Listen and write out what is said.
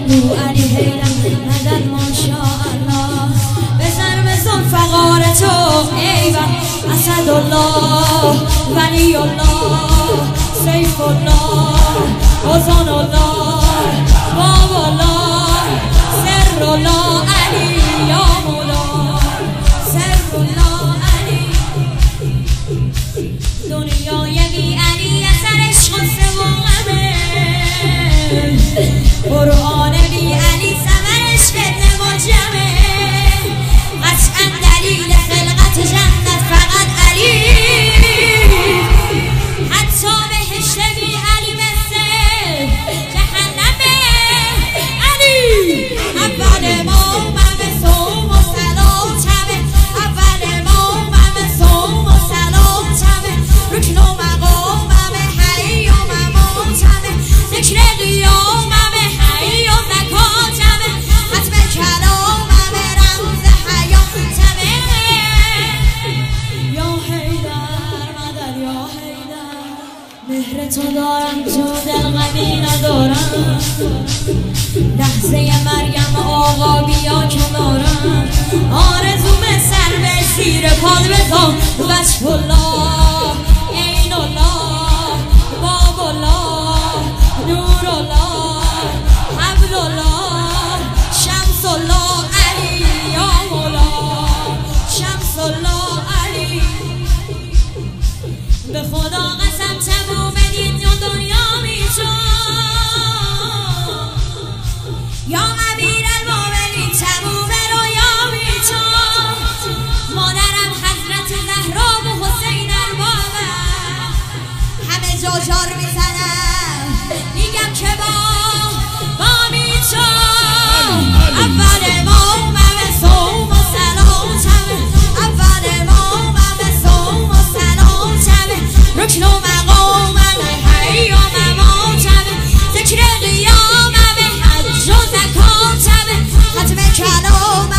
بو علی حیدر مدد ماشاءالله بزن به ذوالفقار تو ایوان اسدالله ولی الله سیف الله حسن الله باب الله سر الله علی یا مولا سر الله علی دنیای بی علی اثر عشق و سوامه قرآن بی علی ثمرش فتنه و جمعه قطعا دلیل خلقت جنت فقط علی حتی بهشت بی علی مثل جهنمه علی اول مومم صوم و صلاتمه اول مومم صوم و صلاتمه رکن و مقامم حی و مماتمه ذکر قیامم حی و زکاتمه ختم کلامم رمز حیاتمه یا حیدر مدد یا حیدر مهر تو دارم تو دل غمی ندارم لحظه مریم آقا بیا کنارم آرزوم سر به زیر پاد بزن وجه الله عین الله باب الله نور الله حبل الله شمس الله علی یا مولا شمس الله علی به خدا قسم تموم دین دنیا میتون یا امیر المومنین تموم رویا میتون مادرم حضرت زهرا و حسین اربابم همه جا جار میزنم میگم که با میتون اول مومم صوم و صلاتم اول مومم صوم و صلاتم رکن و مقامم حی و مماتم ذکر قیامم حج و زکاتم ختم کلامم